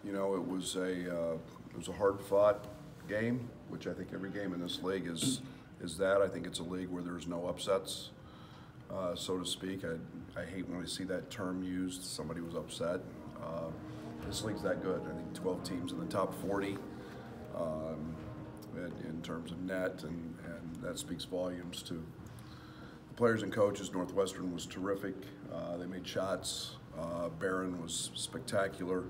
You know, it was a hard-fought game, which I think every game in this league is that. I think it's a league where there's no upsets, so to speak. I hate when I see that term used. Somebody was upset. This league's that good. I think 12 teams in the top 40 in terms of net, and that speaks volumes to the players and coaches. Northwestern was terrific. They made shots. Barron was spectacular.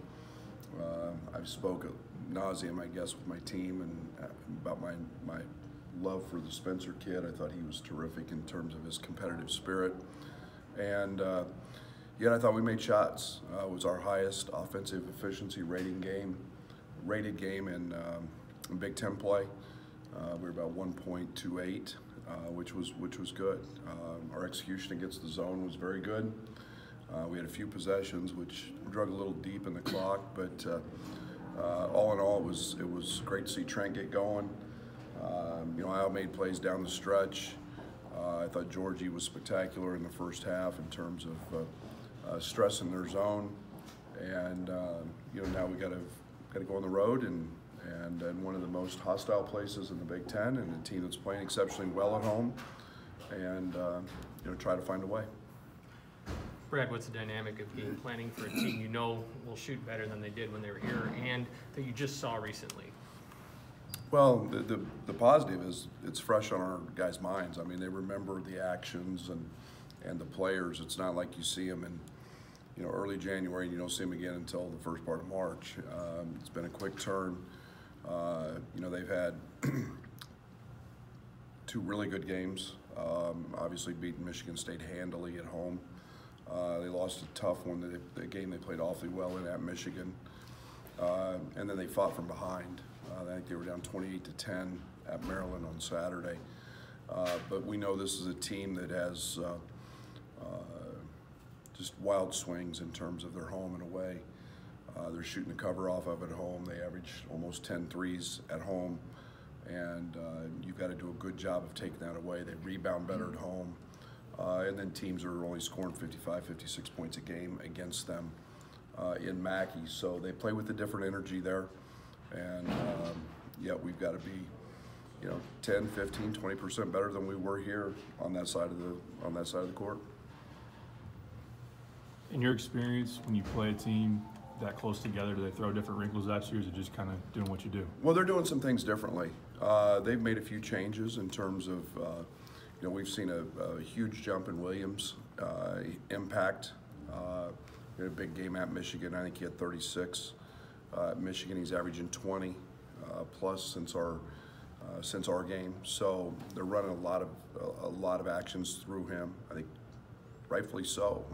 I've spoke ad nauseum, I guess, with my team and about my love for the Spencer kid. I thought he was terrific in terms of his competitive spirit. And yet I thought we made shots. It was our highest offensive efficiency rated game in Big Ten play. We were about 1.28, which was good. Our execution against the zone was very good. We had a few possessions which drug a little deep in the clock, but all in all, it was great to see Trent get going. You know, Al made plays down the stretch. I thought Georgie was spectacular in the first half in terms of stressing their zone, and you know, now we got to go on the road and one of the most hostile places in the Big Ten, and a team that's playing exceptionally well at home, and you know, try to find a way. Brad, what's the dynamic of game planning for a team you know will shoot better than they did when they were here, and that you just saw recently? Well, the positive is it's fresh on our guys' minds. I mean, they remember the actions and the players. It's not like you see them in, you know, early January and you don't see them again until the first part of March. It's been a quick turn. You know, they've had two really good games. Obviously beating Michigan State handily at home. They lost a tough one, the game they played awfully well in at Michigan. And then they fought from behind. I think they were down 28-10 at Maryland on Saturday. But we know this is a team that has just wild swings in terms of their home and away. They're shooting the cover off of at home. They average almost 10 threes at home. And you've got to do a good job of taking that away. They rebound better at home. And then teams are only scoring 55, 56 points a game against them in Mackey. So they play with a different energy there. And yeah, we've got to be, you know, 10, 15, 20% better than we were here on that side of the court. In your experience, when you play a team that close together, do they throw different wrinkles at you, or is it just kind of doing what you do? Well, they're doing some things differently. They've made a few changes in terms of, you know, we've seen a huge jump in Williams' impact. We had a big game at Michigan. I think he had 36. At Michigan, he's averaging 20 plus since our game. So they're running a lot of actions through him. I think rightfully so.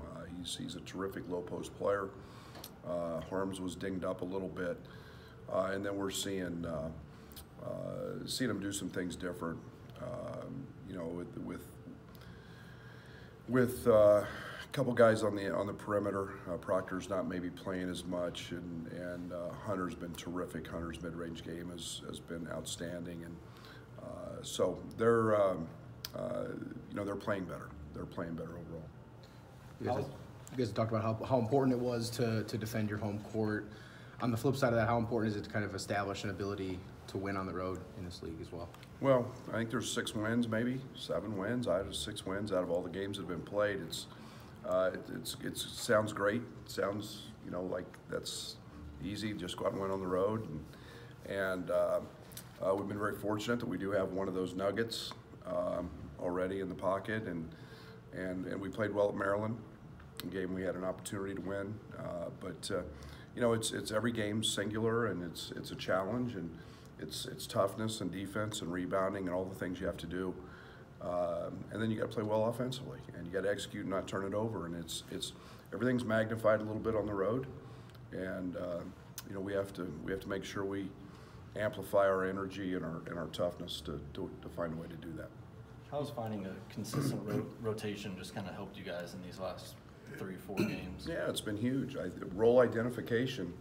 He's a terrific low post player. Harms was dinged up a little bit, and then we're seeing him do some things different. You know, with a couple guys on the perimeter. Proctor's not maybe playing as much, and Hunter's been terrific. Hunter's mid-range game has been outstanding, and so they're you know, they're playing better. They're playing better overall. You guys talked about how important it was to defend your home court. On the flip side of that, how important is it to kind of establish an ability to win on the road in this league as well? Well, I think there's 6 wins, maybe 7 wins out of 6 wins out of all the games that have been played. It sounds great. It sounds, you know, like that's easy. Just go out and win on the road, and we've been very fortunate that we do have one of those nuggets already in the pocket, and we played well at Maryland. A game we had an opportunity to win, but you know, it's every game singular, and it's a challenge, and it's toughness and defense and rebounding and all the things you have to do, and then you got to play well offensively, and you got to execute and not turn it over, and it's everything's magnified a little bit on the road, and you know, we have to make sure we amplify our energy and our toughness to find a way to do that. How's finding a consistent rotation just kind of helped you guys in these last 3-4 games? Yeah, it's been huge. Role identification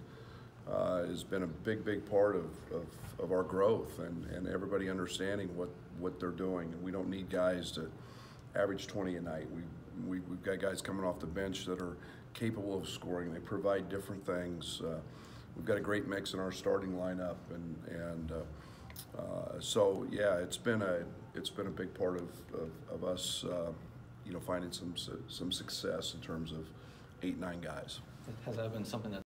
has been a big part of our growth, and everybody understanding what they're doing. And we don't need guys to average 20 a night. We've got guys coming off the bench that are capable of scoring. They provide different things. we've got a great mix in our starting lineup, and so yeah, it's been a big part of us, finding some success in terms of 8-9 guys. Has that been something that